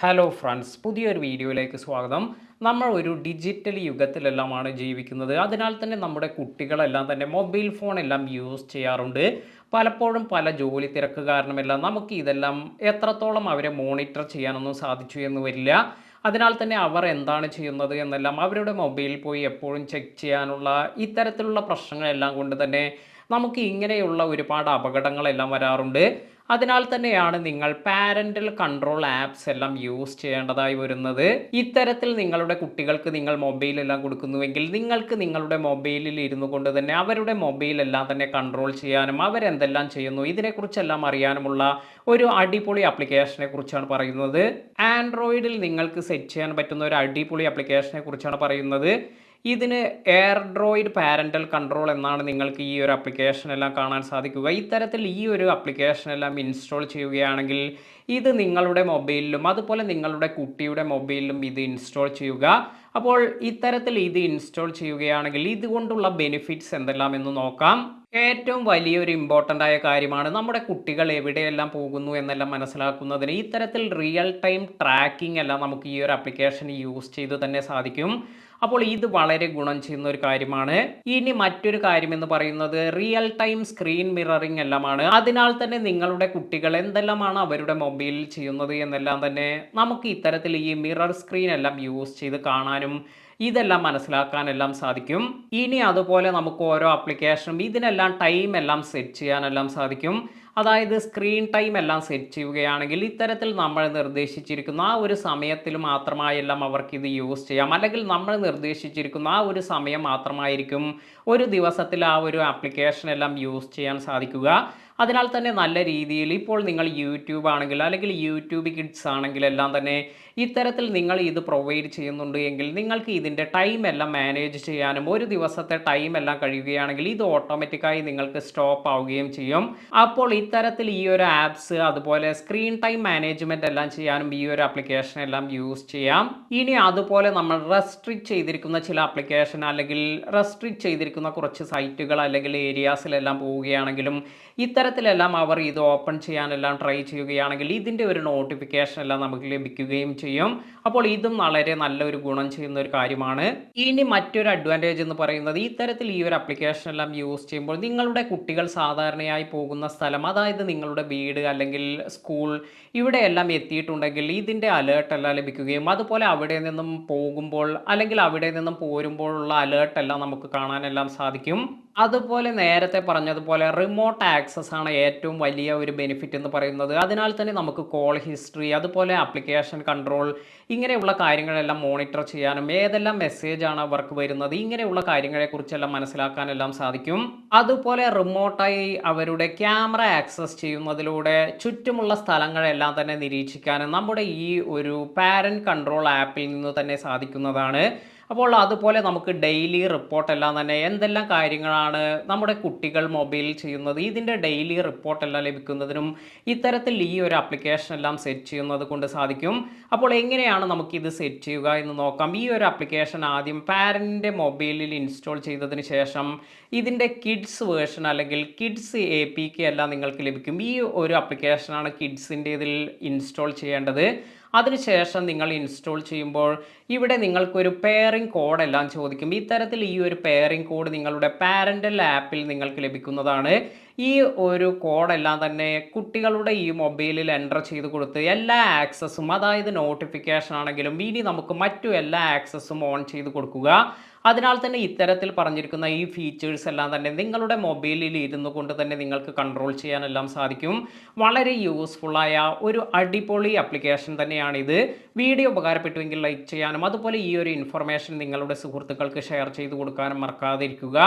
Hello friends, പുതിയൊരു വീഡിയോയിലേക്ക് സ്വാഗതം. നമ്മൾ ഒരു ഡിജിറ്റൽ യുഗത്തിലെല്ലാമാണ് ജീവിക്കുന്നത്. അതിനാൽ തന്നെ നമ്മുടെ കുട്ടികളെല്ലാം തന്നെ മൊബൈൽ ഫോൺ എല്ലാം യൂസ് ചെയ്യാറുണ്ട്. പലപ്പോഴും പല ജോലി തിരക്ക് കാരണമെല്ലാം നമുക്ക് ഇതെല്ലാം എത്രത്തോളം അവരെ മോണിറ്റർ ചെയ്യാനൊന്നും സാധിച്ചു എന്ന് വരില്ല. അതിനാൽ തന്നെ അവർ എന്താണ് ചെയ്യുന്നത് എന്നെല്ലാം അവരുടെ മൊബൈലിൽ പോയി എപ്പോഴും ചെക്ക് ചെയ്യാനുള്ള ഇത്തരത്തിലുള്ള പ്രശ്നങ്ങളെല്ലാം കൊണ്ട് തന്നെ നമുക്ക് ഇങ്ങനെയുള്ള ഒരുപാട് അപകടങ്ങളെല്ലാം വരാറുണ്ട്. അതിനാൽ തന്നെയാണ് നിങ്ങൾ പാരന്റൽ കൺട്രോൾ ആപ്സ് എല്ലാം യൂസ് ചെയ്യേണ്ടതായി വരുന്നത്. ഇത്തരത്തിൽ നിങ്ങളുടെ കുട്ടികൾക്ക് നിങ്ങൾ മൊബൈൽ എല്ലാം കൊടുക്കുന്നുവെങ്കിൽ നിങ്ങൾക്ക് നിങ്ങളുടെ മൊബൈലിൽ ഇരുന്നു കൊണ്ട് തന്നെ അവരുടെ മൊബൈൽ എല്ലാം തന്നെ കൺട്രോൾ ചെയ്യാനും അവരെന്തെല്ലാം ചെയ്യുന്നു ഇതിനെക്കുറിച്ചെല്ലാം അറിയാനുമുള്ള ഒരു അടിപൊളി ആപ്ലിക്കേഷനെ കുറിച്ചാണ് പറയുന്നത്. ആൻഡ്രോയിഡിൽ നിങ്ങൾക്ക് സെറ്റ് ചെയ്യാൻ പറ്റുന്ന ഒരു അടിപൊളി ആപ്ലിക്കേഷനെ കുറിച്ചാണ് പറയുന്നത്. ഇതിന് എയർഡ്രോയിഡ് പാരന്റൽ കൺട്രോൾ എന്നാണ് നിങ്ങൾക്ക് ഈ ഒരു ആപ്ലിക്കേഷൻ എല്ലാം കാണാൻ സാധിക്കുക. ഇത്തരത്തിൽ ഈ ഒരു ആപ്ലിക്കേഷൻ എല്ലാം ഇൻസ്റ്റാൾ ചെയ്യുകയാണെങ്കിൽ ഇത് നിങ്ങളുടെ മൊബൈലിലും അതുപോലെ നിങ്ങളുടെ കുട്ടിയുടെ മൊബൈലിലും ഇത് ഇൻസ്റ്റാൾ ചെയ്യുക. അപ്പോൾ ഇത്തരത്തിൽ ഇത് ഇൻസ്റ്റാൾ ചെയ്യുകയാണെങ്കിൽ ഇതുകൊണ്ടുള്ള ബെനിഫിറ്റ്സ് എന്തെല്ലാം എന്ന് നോക്കാം. ഏറ്റവും വലിയൊരു ഇമ്പോർട്ടൻ്റ് ആയ കാര്യമാണ് നമ്മുടെ കുട്ടികൾ എവിടെയെല്ലാം പോകുന്നു എന്നെല്ലാം മനസ്സിലാക്കുന്നതിന് ഇത്തരത്തിൽ റിയൽ ടൈം ട്രാക്കിംഗ് എല്ലാം നമുക്ക് ഈ ഒരു ആപ്ലിക്കേഷൻ യൂസ് ചെയ്ത് തന്നെ സാധിക്കും. അപ്പോൾ ഇത് വളരെ ഗുണം ചെയ്യുന്ന ഒരു കാര്യമാണ്. ഇനി മറ്റൊരു കാര്യം എന്ന് പറയുന്നത് റിയൽ ടൈം സ്ക്രീൻ മിററിംഗ് എല്ലാമാണ്. അതിനാൽ തന്നെ നിങ്ങളുടെ കുട്ടികൾ എന്തെല്ലാമാണ് അവരുടെ മൊബൈലിൽ ചെയ്യുന്നത് എന്നെല്ലാം തന്നെ നമുക്ക് ഇത്തരത്തിൽ ഈ മിറർ സ്ക്രീൻ എല്ലാം യൂസ് ചെയ്ത് കാണാനും ഇതെല്ലാം മനസ്സിലാക്കാനെല്ലാം സാധിക്കും. ഇനി അതുപോലെ നമുക്ക് ഓരോ ആപ്ലിക്കേഷനും ഇതിനെല്ലാം ടൈം എല്ലാം സെറ്റ് ചെയ്യാനെല്ലാം സാധിക്കും. അതായത് സ്ക്രീൻ ടൈം എല്ലാം സെറ്റ് ചെയ്യുകയാണെങ്കിൽ ഇത്തരത്തിൽ നമ്മൾ നിർദ്ദേശിച്ചിരിക്കുന്ന ആ ഒരു സമയത്തിൽ മാത്രമായെല്ലാം അവർക്ക് ഇത് യൂസ് ചെയ്യാം. അല്ലെങ്കിൽ നമ്മൾ നിർദ്ദേശിച്ചിരിക്കുന്ന ആ ഒരു സമയം മാത്രമായിരിക്കും ഒരു ദിവസത്തിൽ ആ ഒരു ആപ്ലിക്കേഷൻ എല്ലാം യൂസ് ചെയ്യാൻ സാധിക്കുക. അതിനാൽ തന്നെ നല്ല രീതിയിൽ ഇപ്പോൾ നിങ്ങൾ യൂട്യൂബ് ആണെങ്കിൽ അല്ലെങ്കിൽ യൂട്യൂബ് കിഡ്സ് ആണെങ്കിൽ എല്ലാം തന്നെ ഇത്തരത്തിൽ നിങ്ങൾ ഇത് പ്രൊവൈഡ് ചെയ്യുന്നുണ്ട് എങ്കിൽ നിങ്ങൾക്ക് ഇതിൻ്റെ ടൈം എല്ലാം മാനേജ് ചെയ്യാനും ഒരു ദിവസത്തെ ടൈം എല്ലാം കഴിയുകയാണെങ്കിൽ ഇത് ഓട്ടോമാറ്റിക്കായി നിങ്ങൾക്ക് സ്റ്റോപ്പ് ആവുകയും ചെയ്യും. അപ്പോൾ ഇത്തരത്തിൽ ഈ ഒരു ആപ്സ് അതുപോലെ സ്ക്രീൻ ടൈം മാനേജ്മെൻറ്റ് എല്ലാം ചെയ്യാനും ഈ ഒരു ആപ്ലിക്കേഷൻ എല്ലാം യൂസ് ചെയ്യാം. ഇനി അതുപോലെ നമ്മൾ റെസ്ട്രിക്റ്റ് ചെയ്തിരിക്കുന്ന ചില ആപ്ലിക്കേഷൻ അല്ലെങ്കിൽ റെസ്ട്രിക്റ്റ് ചെയ്തിരിക്കുന്ന കുറച്ച് സൈറ്റുകൾ അല്ലെങ്കിൽ ഏരിയാസിലെല്ലാം പോവുകയാണെങ്കിലും ഇത്തരത്തിലെല്ലാം അവർ ഇത് ഓപ്പൺ ചെയ്യാനെല്ലാം ട്രൈ ചെയ്യുകയാണെങ്കിൽ ഇതിൻ്റെ ഒരു നോട്ടിഫിക്കേഷൻ എല്ലാം നമുക്ക് ലഭിക്കുകയും ചെയ്യും. അപ്പോൾ ഇതും വളരെ നല്ലൊരു ഗുണം ചെയ്യുന്ന ഒരു കാര്യമാണ്. ഇനി മറ്റൊരു അഡ്വാൻറ്റേജ് എന്ന് പറയുന്നത് ഇത്തരത്തിൽ ഈ ഒരു ആപ്ലിക്കേഷൻ എല്ലാം യൂസ് ചെയ്യുമ്പോൾ നിങ്ങളുടെ കുട്ടികൾ സാധാരണയായി പോകുന്ന സ്ഥലം, അതായത് നിങ്ങളുടെ വീട് അല്ലെങ്കിൽ സ്കൂൾ ഇവിടെയെല്ലാം എത്തിയിട്ടുണ്ടെങ്കിൽ ഇതിൻ്റെ അലേർട്ട് എല്ലാം ലഭിക്കുകയും അതുപോലെ അവിടെ നിന്നും പോകുമ്പോൾ അല്ലെങ്കിൽ അവിടെ നിന്നും പോരുമ്പോഴുള്ള അലേർട്ട് എല്ലാം നമുക്ക് കാണാനെല്ലാം സാധിക്കും. അതുപോലെ നേരത്തെ പറഞ്ഞതുപോലെ റിമോട്ട് ആക്സസ് ആണ് ഏറ്റവും വലിയ ഒരു ബെനിഫിറ്റ് എന്ന് പറയുന്നത്. അതിനാൽ തന്നെ നമുക്ക് കോൾ ഹിസ്റ്ററി അതുപോലെ ആപ്ലിക്കേഷൻ കൺട്രോൾ ഇങ്ങനെയുള്ള കാര്യങ്ങളെല്ലാം മോണിറ്റർ ചെയ്യാനും ഏതെല്ലാം മെസ്സേജാണ് അവർക്ക് വരുന്നത് ഇങ്ങനെയുള്ള കാര്യങ്ങളെക്കുറിച്ചെല്ലാം മനസ്സിലാക്കാനെല്ലാം സാധിക്കും. അതുപോലെ റിമോട്ടായി അവരുടെ ക്യാമറ ആക്സസ് ചെയ്യുന്നതിലൂടെ ചുറ്റുമുള്ള സ്ഥലങ്ങളെല്ലാം തന്നെ നിരീക്ഷിക്കാനും നമ്മുടെ ഈ ഒരു പാരന്റ് കൺട്രോൾ ആപ്പിൽ നിന്ന് തന്നെ സാധിക്കുന്നതാണ്. അപ്പോൾ അതുപോലെ നമുക്ക് ഡെയിലി റിപ്പോർട്ടെല്ലാം തന്നെ എന്തെല്ലാം കാര്യങ്ങളാണ് നമ്മുടെ കുട്ടികൾ മൊബൈലിൽ ചെയ്യുന്നത് ഇതിൻ്റെ ഡെയിലി റിപ്പോർട്ടെല്ലാം ലഭിക്കുന്നതിനും ഇത്തരത്തിൽ ഈ ഒരു ആപ്ലിക്കേഷൻ എല്ലാം സെറ്റ് ചെയ്യുന്നത് കൊണ്ട് സാധിക്കും. അപ്പോൾ എങ്ങനെയാണ് നമുക്കിത് സെറ്റ് ചെയ്യുക എന്ന് നോക്കാം. ഈ ഒരു ആപ്ലിക്കേഷൻ ആദ്യം പാരൻറ്റിൻ്റെ മൊബൈലിൽ ഇൻസ്റ്റാൾ ചെയ്തതിന് ശേഷം ഇതിൻ്റെ കിഡ്സ് വേർഷൻ അല്ലെങ്കിൽ കിഡ്സ് APK എല്ലാം നിങ്ങൾക്ക് ലഭിക്കും. ഈ ഒരു ആപ്ലിക്കേഷനാണ് കിഡ്സിൻ്റെ ഇതിൽ ഇൻസ്റ്റാൾ ചെയ്യേണ്ടത്. അതിനുശേഷം നിങ്ങൾ ഇൻസ്റ്റാൾ ചെയ്യുമ്പോൾ ഇവിടെ നിങ്ങൾക്കൊരു പെയറിംഗ് കോഡ് എല്ലാം ചോദിക്കും. ഇത്തരത്തിൽ ഈ ഒരു പെയറിംഗ് കോഡ് നിങ്ങളുടെ പാരൻ്റൽ ആപ്പിൽ നിങ്ങൾക്ക് ലഭിക്കുന്നതാണ്. ഈ ഒരു കോഡെല്ലാം തന്നെ കുട്ടികളുടെ ഈ മൊബൈലിൽ എൻ്റർ ചെയ്ത് കൊടുത്ത് എല്ലാ ആക്സസും, അതായത് നോട്ടിഫിക്കേഷൻ ആണെങ്കിലും ഇനി നമുക്ക് മറ്റു എല്ലാ ആക്സസും ഓൺ ചെയ്ത് കൊടുക്കുക. അതിനാൽ തന്നെ ഇത്തരത്തിൽ പറഞ്ഞിരിക്കുന്ന ഈ ഫീച്ചേഴ്സ് എല്ലാം തന്നെ നിങ്ങളുടെ മൊബൈലിൽ ഇരുന്നു കൊണ്ട് തന്നെ നിങ്ങൾക്ക് കൺട്രോൾ ചെയ്യാനെല്ലാം സാധിക്കും. വളരെ യൂസ്ഫുള്ളായ ഒരു അടിപൊളി ആപ്ലിക്കേഷൻ തന്നെയാണിത്. വീഡിയോ ഉപകാരപ്പെട്ടുവെങ്കിൽ ലൈക്ക് ചെയ്യാനും അതുപോലെ ഈ ഒരു ഇൻഫർമേഷൻ നിങ്ങളുടെ സുഹൃത്തുക്കൾക്ക് ഷെയർ ചെയ്ത് കൊടുക്കാനും മറക്കാതിരിക്കുക.